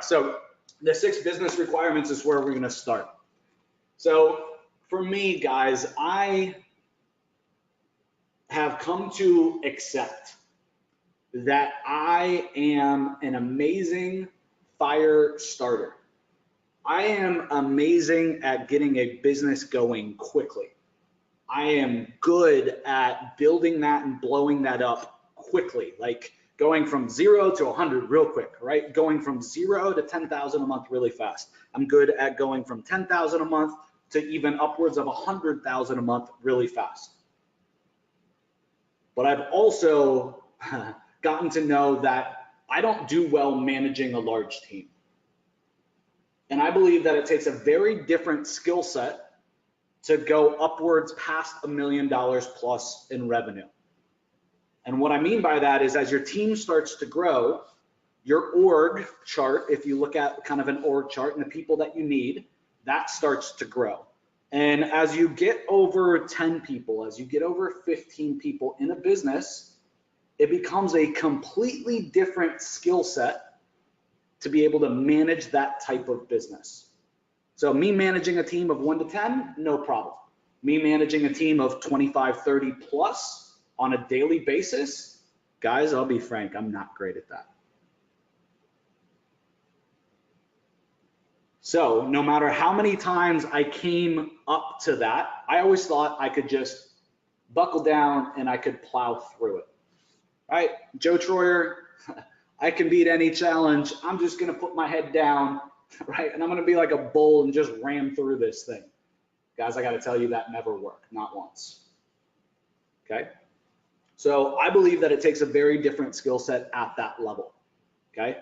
so the 6 business requirements is where we're going to start. So for me, guys, I have come to accept that I am an amazing fire starter. I am amazing at getting a business going quickly. I am good at building that and blowing that up quickly, like going from 0 to 100 real quick, right? Going from 0 to 10,000 a month really fast. I'm good at going from 10,000 a month to even upwards of 100,000 a month really fast. But I've also gotten to know that I don't do well managing a large team. And I believe that it takes a very different skill set to go upwards past $1 million plus in revenue. And what I mean by that is as your team starts to grow, your org chart, if you look at kind of an org chart and the people that you need, that starts to grow. And as you get over 10 people, as you get over 15 people in a business, it becomes a completely different skill set to be able to manage that type of business. So me managing a team of 1 to 10, no problem. Me managing a team of 25, 30 plus on a daily basis, guys, I'll be frank, I'm not great at that. So no matter how many times I came up to that, I always thought I could just buckle down and I could plow through it. Right? Joe Troyer, I can beat any challenge. I'm just going to put my head down, right? And I'm going to be like a bull and just ram through this thing. Guys, I got to tell you that never worked, not once. Okay? So I believe that it takes a very different skill set at that level. Okay?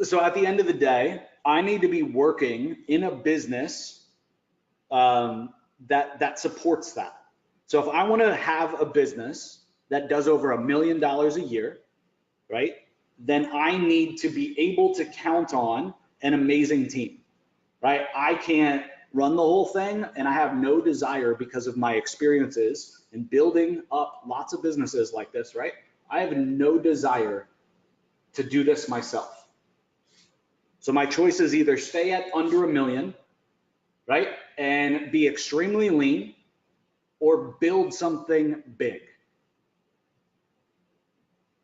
So at the end of the day, I need to be working in a business that supports that. So if I want to have a business that does over $1 million a year, right, then I need to be able to count on an amazing team, right? I can't run the whole thing, and I have no desire because of my experiences in building up lots of businesses like this, right? I have no desire to do this myself. So my choice is either stay at under $1 million, right, and be extremely lean, or build something big.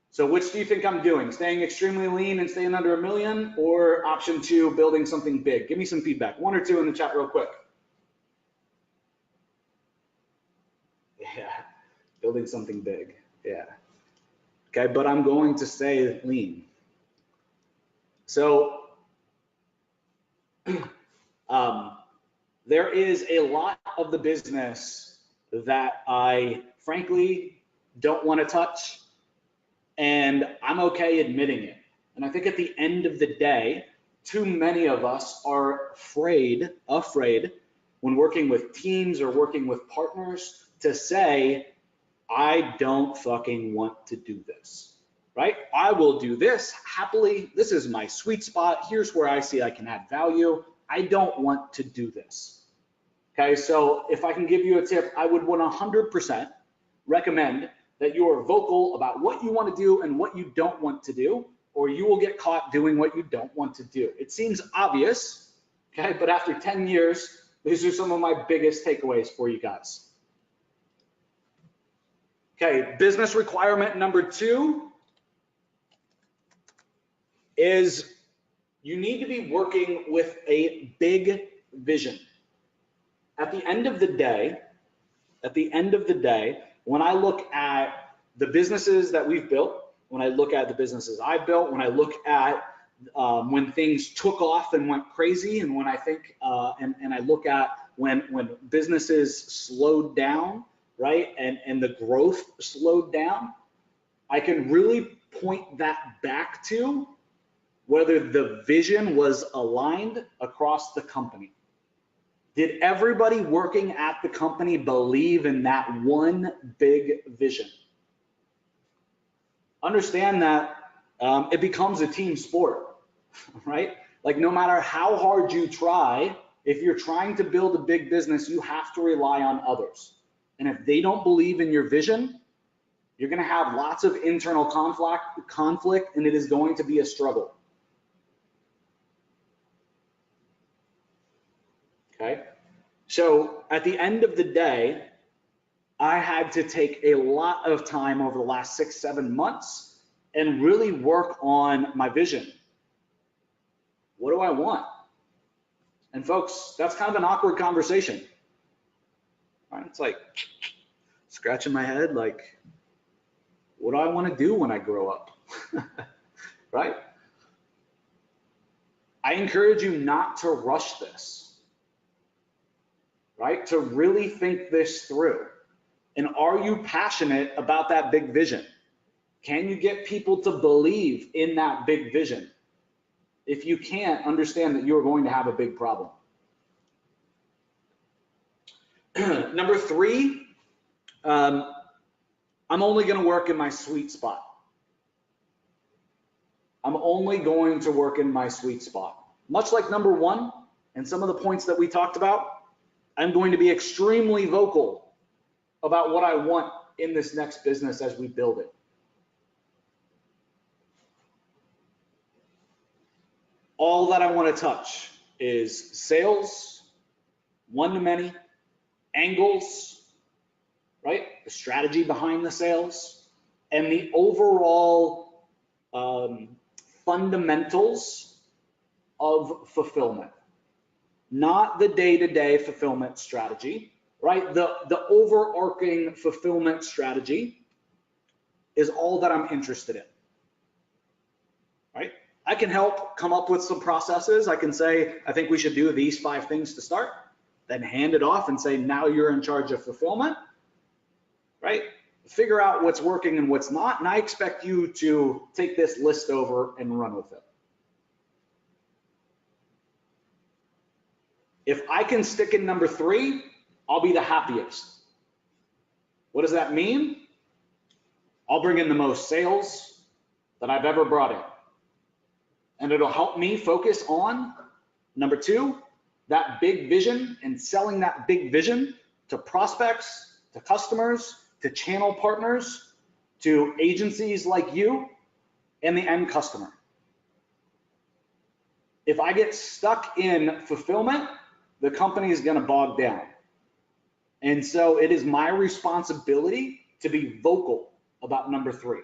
So which do you think I'm doing? Staying extremely lean and staying under $1 million, or option 2, building something big? Give me some feedback. 1 or 2 in the chat real quick. Yeah, building something big. Yeah. Okay, but I'm going to stay lean. So there is a lot of the business that I frankly don't want to touch, and I'm okay admitting it. And I think at the end of the day, too many of us are afraid when working with teams or working with partners to say, I don't fucking want to do this, right? I will do this happily. This is my sweet spot. Here's where I see I can add value. I don't want to do this. Okay, so if I can give you a tip, I would 100% recommend that you are vocal about what you want to do and what you don't want to do, or you will get caught doing what you don't want to do. It seems obvious, okay, but after 10 years, these are some of my biggest takeaways for you guys. Okay, business requirement number 2 is you need to be working with a big vision. At the end of the day, when I look at the businesses that we've built, when I look at the businesses I've built, when I look at when things took off and went crazy, and when I think and I look at when businesses slowed down, right, and the growth slowed down, I can really point that back to whether the vision was aligned across the company. Did everybody working at the company believe in that one big vision? Understand that it becomes a team sport, right? Like no matter how hard you try, if you're trying to build a big business, you have to rely on others. And if they don't believe in your vision, You're going to have lots of internal conflict, and it is going to be a struggle. Okay? So at the end of the day, I had to take a lot of time over the last 6-7 months and really work on my vision. What do I want? And folks, that's kind of an awkward conversation. Right? It's like scratching my head, like, what do I want to do when I grow up? Right? I encourage you not to rush this, right? To really think this through. And are you passionate about that big vision? Can you get people to believe in that big vision? If you can't, understand that you're going to have a big problem. Number 3, I'm only going to work in my sweet spot. I'm only going to work in my sweet spot. Much like number 1 and some of the points that we talked about, I'm going to be extremely vocal about what I want in this next business as we build it. All that I want to touch is sales, one-to-many, angles, right? The strategy behind the sales, and the overall fundamentals of fulfillment. Not the day-to-day fulfillment strategy, right? The overarching fulfillment strategy is all that I'm interested in, right? I can help come up with some processes. I can say, I think we should do these 5 things to start, then hand it off and say, now you're in charge of fulfillment, right? Figure out what's working and what's not, and I expect you to take this list over and run with it. If I can stick in number 3, I'll be the happiest. What does that mean? I'll bring in the most sales that I've ever brought in. And it'll help me focus on, number 2, that big vision and selling that big vision to prospects, to customers, to channel partners, to agencies like you, and the end customer. If I get stuck in fulfillment, the company is going to bog down. And so it is my responsibility to be vocal about number 3.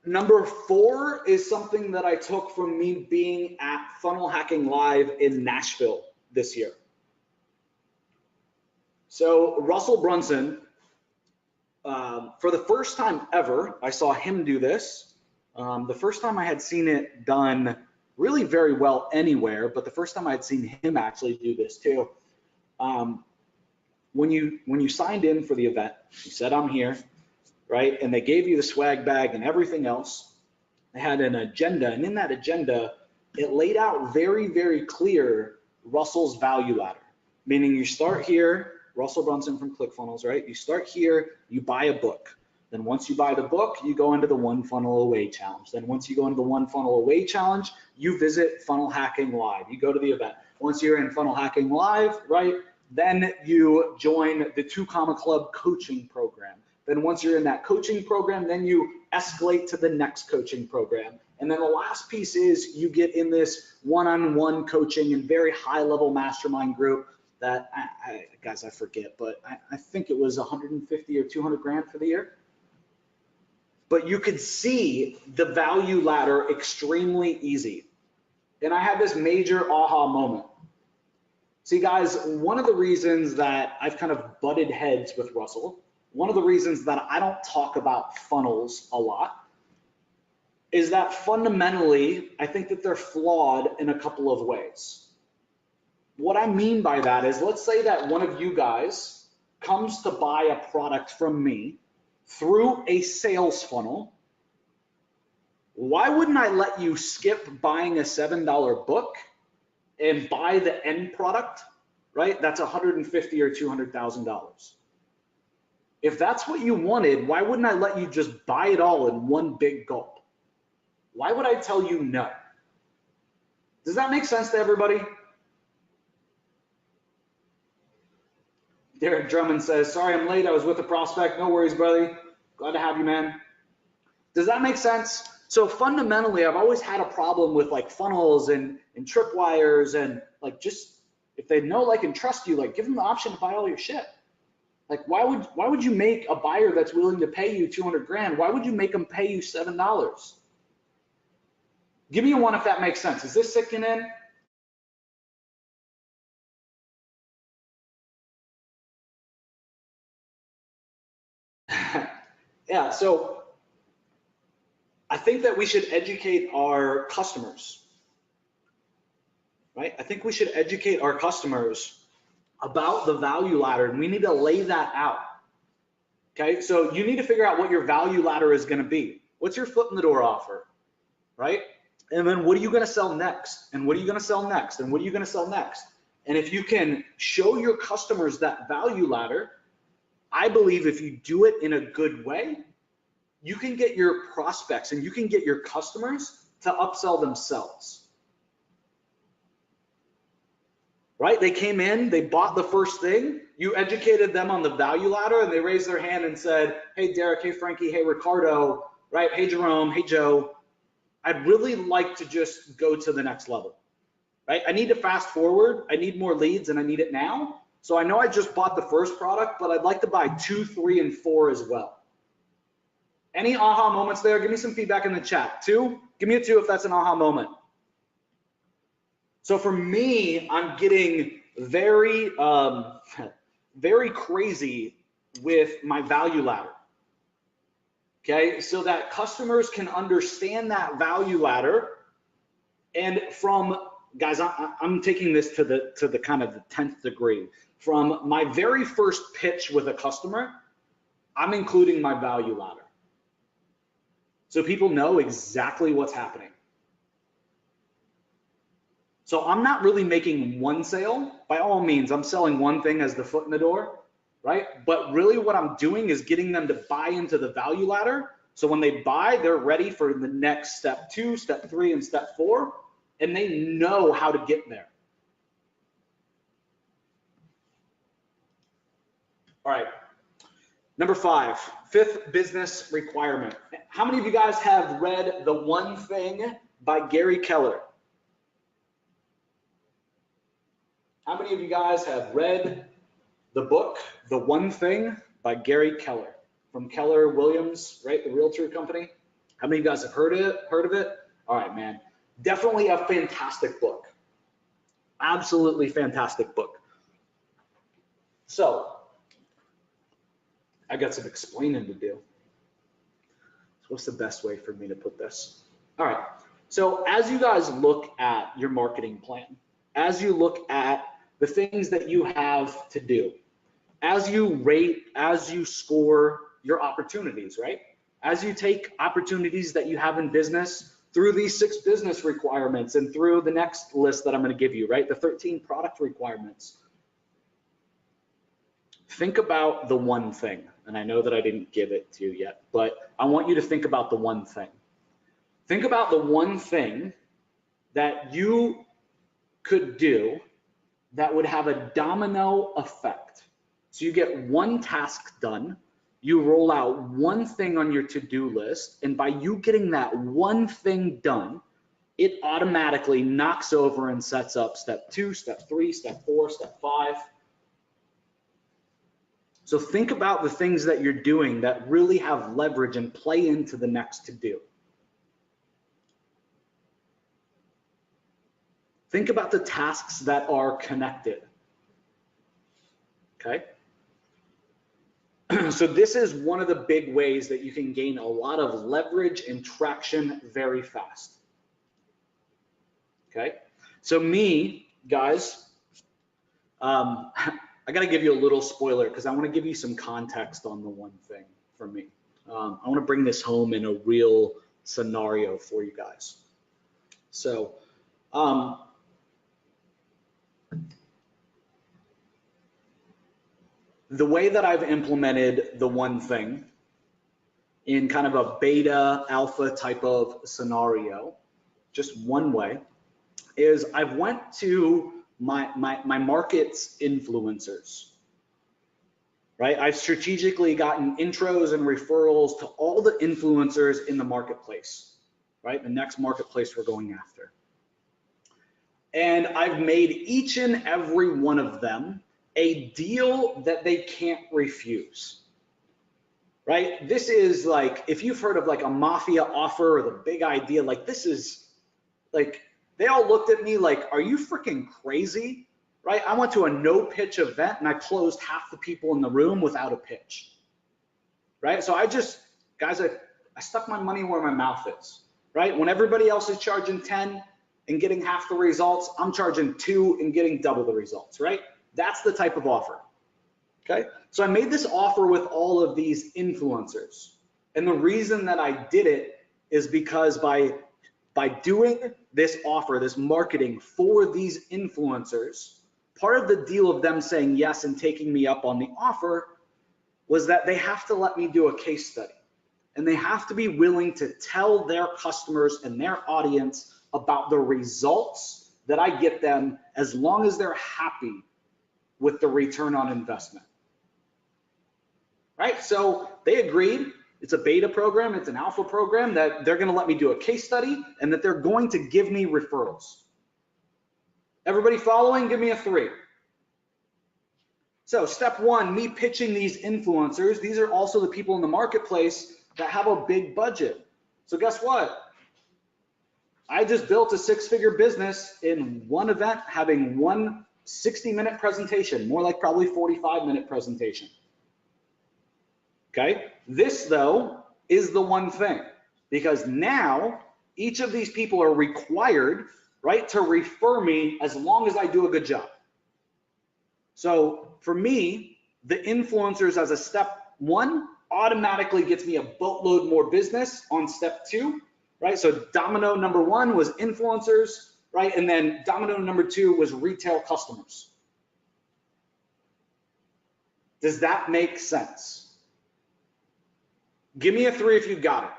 Number 4 is something that I took from me being at Funnel Hacking Live in Nashville this year. So Russell Brunson, for the first time ever, I saw him do this. The first time I had seen it done really very well anywhere, but the first time I had seen him actually do this too. When you signed in for the event, you said, I'm here, right? And they gave you the swag bag and everything else. They had an agenda, and in that agenda, it laid out very, very clear Russell's value ladder, meaning you start here, Russell Brunson from ClickFunnels, right? You start here, you buy a book. Then once you buy the book, you go into the One Funnel Away Challenge. Then once you go into the One Funnel Away Challenge, you visit Funnel Hacking Live. You go to the event. Once you're in Funnel Hacking Live, right, then you join the 2 Comma Club coaching program. Then once you're in that coaching program, then you escalate to the next coaching program. And then the last piece is you get in this one-on-one coaching and very high-level mastermind group that, guys, I forget, but I think it was 150 or 200 grand for the year. But you could see the value ladder extremely easy. And I had this major aha moment. See, guys, one of the reasons that I've kind of butted heads with Russell, one of the reasons that I don't talk about funnels a lot, is that fundamentally, I think that they're flawed in a couple of ways. What I mean by that is, let's say that one of you guys comes to buy a product from me through a sales funnel. Why wouldn't I let you skip buying a $7 book and buy the end product, right? That's $150,000 or $200,000. If that's what you wanted, why wouldn't I let you just buy it all in one big gulp? Why would I tell you no? Does that make sense to everybody? Derek Drummond says, sorry I'm late, I was with a prospect. No worries, buddy. Glad to have you, man. Does that make sense? So fundamentally, I've always had a problem with like funnels and tripwires and like just if they know, like, and trust you, like give them the option to buy all your shit. Like why would you make a buyer that's willing to pay you 200 grand? Why would you make them pay you $7? Give me a one if that makes sense. Is this sinking in? Yeah, so I think that we should educate our customers, right? I think we should educate our customers about the value ladder, and we need to lay that out. Okay, so you need to figure out what your value ladder is going to be. What's your foot in the door offer, right? And then what are you going to sell next? And what are you going to sell next? And what are you going to sell next? And if you can show your customers that value ladder, I believe if you do it in a good way, you can get your prospects and you can get your customers to upsell themselves. Right? They came in, they bought the first thing, you educated them on the value ladder, and they raised their hand and said, hey, Derek, hey, Frankie, hey, Ricardo, right? Hey, Jerome, hey, Joe, I'd really like to just go to the next level, right? I need to fast forward. I need more leads and I need it now. So I know I just bought the first product, but I'd like to buy 2, 3, and 4 as well. Any aha moments there? Give me some feedback in the chat. 2? Give me a 2 if that's an aha moment. So for me, I'm getting very, very crazy with my value ladder. Okay, so that customers can understand that value ladder. And from, guys, I'm taking this to the kind of the 10th degree. From my very first pitch with a customer, I'm including my value ladder. So people know exactly what's happening. So I'm not really making one sale. By all means, I'm selling one thing as the foot in the door, right? But really what I'm doing is getting them to buy into the value ladder. So when they buy, they're ready for the next step 2, step 3, and step 4, and they know how to get there. All right. Number 5, 5th business requirement. How many of you guys have read The One Thing by Gary Keller? How many of you guys have read the book, The One Thing by Gary Keller, from Keller Williams, right? The realtor company. How many of you guys have heard of it? All right, man. Definitely a fantastic book. Absolutely fantastic book. So I got some explaining to do. So what's the best way for me to put this? All right. So as you guys look at your marketing plan, as you look at the things that you have to do, as you rate, as you score your opportunities, right? As you take opportunities that you have in business through these 6 business requirements and through the next list that I'm going to give you, right? The 13 product requirements. Think about the one thing. And I know that I didn't give it to you yet, but I want you to think about the one thing. Think about the one thing that you could do that would have a domino effect. So you get one task done, you roll out one thing on your to-do list, and by you getting that one thing done, it automatically knocks over and sets up step 2, step 3, step 4, step 5. So think about the things that you're doing that really have leverage and play into the next to-do. Think about the tasks that are connected. Okay? So this is one of the big ways that you can gain a lot of leverage and traction very fast. Okay? So me, guys, I got to give you a little spoiler because I want to give you some context on the one thing for me. I want to bring this home in a real scenario for you guys. So, the way that I've implemented the one thing in kind of a beta alpha type of scenario, just one way, is I've went to my market's influencers. right? I've strategically gotten intros and referrals to all the influencers in the marketplace, right? The next marketplace we're going after. And I've made each and every one of them a deal that they can't refuse, right? This is like, if you've heard of like a mafia offer or the big idea, like this is like, they all looked at me like, are you freaking crazy, right? I went to a no pitch event and I closed half the people in the room without a pitch, right? So guys, I stuck my money where my mouth is, right? When everybody else is charging 10 and getting half the results, I'm charging 2 and getting double the results, right? That's the type of offer, okay? So I made this offer with all of these influencers. And the reason that I did it is because by doing this offer, this marketing for these influencers, part of the deal of them saying yes and taking me up on the offer was that they have to let me do a case study. And they have to be willing to tell their customers and their audience about the results that I get them, as long as they're happy with the return on investment, right? So they agreed. It's a beta program, it's an alpha program, that they're gonna let me do a case study and that they're going to give me referrals. Everybody following? Give me a 3. So step 1, me pitching these influencers. These are also the people in the marketplace that have a big budget. So guess what? I just built a 6-figure business in one event, having one 60-minute presentation, more like probably 45-minute presentation. Okay, this though is the one thing, because now each of these people are required, right, to refer me as long as I do a good job. So for me, the influencers as a step 1 automatically gets me a boatload more business on step 2, right? So domino number 1 was influencers, right? And then domino number 2 was retail customers. Does that make sense? Give me a 3 if you got it.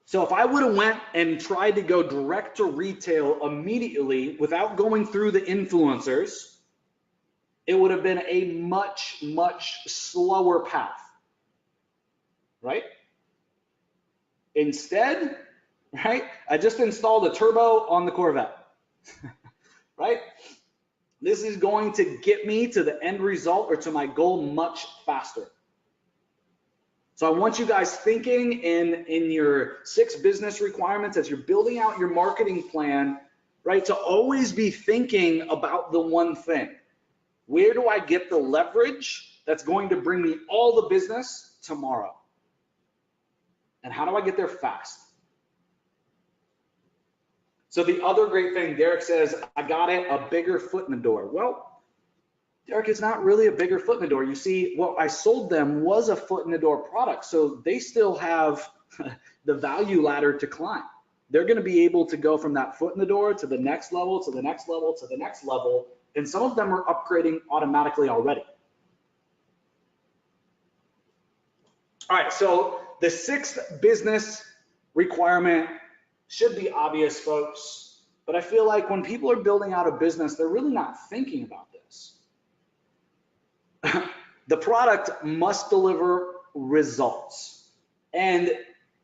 So if I would have went and tried to go direct to retail immediately without going through the influencers, it would have been a much, much slower path, right? Instead, right, I just installed a turbo on the Corvette, right? This is going to get me to the end result or to my goal much faster. So I want you guys thinking in your 6 business requirements as you're building out your marketing plan, right, to always be thinking about the one thing. Where do I get the leverage that's going to bring me all the business tomorrow? And how do I get there fast? So the other great thing, Derek says, I got it, a bigger foot in the door. Well, Derek, it's not really a bigger foot in the door. You see, what I sold them was a foot in the door product. So they still have the value ladder to climb. They're going to be able to go from that foot in the door to the next level, to the next level, to the next level. And some of them are upgrading automatically already. All right, so the 6th business requirement should be obvious, folks. But I feel like when people are building out a business, they're really not thinking about this. The product must deliver results. And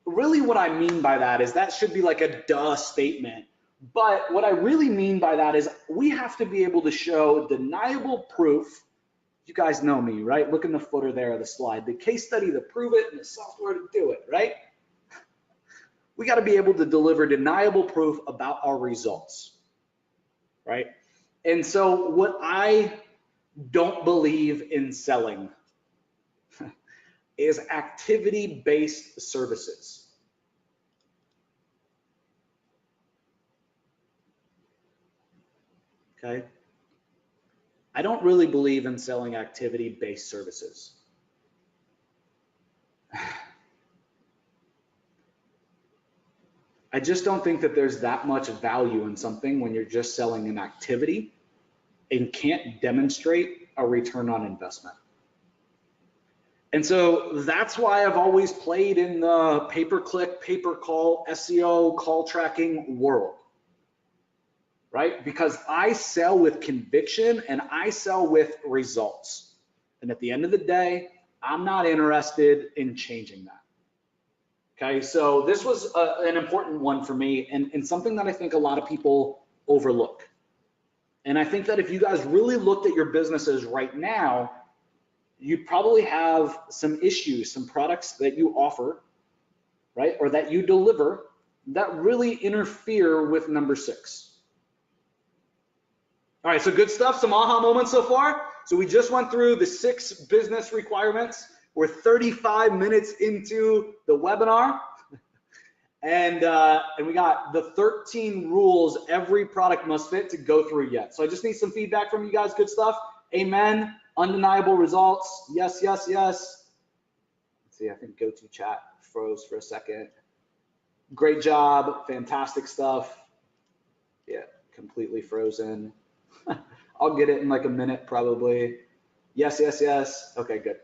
really what I mean by that is that should be like a duh statement. But what I really mean by that is we have to be able to show deniable proof. You guys know me, right? Look in the footer there of the slide. The case study to prove it and the software to do it, right? We got to be able to deliver deniable proof about our results, right? And so what I don't believe in selling is activity-based services. Okay? I don't really believe in selling activity-based services. I just don't think that there's that much value in something when you're just selling an activity and can't demonstrate a return on investment. And so that's why I've always played in the pay-per-click, pay-per-call, SEO, call tracking world. right? Because I sell with conviction and I sell with results. And at the end of the day, I'm not interested in changing that. Okay, so this was an important one for me and something that I think a lot of people overlook. And I think that if you guys really looked at your businesses right now, you probably have some issues, some products that you offer, right, or that you deliver that really interfere with number 6. All right, so good stuff, some aha moments so far. So we just went through the 6 business requirements. We're 35 minutes into the webinar. And we got the 13 rules every product must fit to go through yet. So I just need some feedback from you guys. Good stuff. Amen. Undeniable results. Yes, yes, yes. Let's see, I think GoToChat froze for a second. Great job. Fantastic stuff. Yeah, completely frozen. I'll get it in like a minute probably. Yes, yes, yes. Okay, good.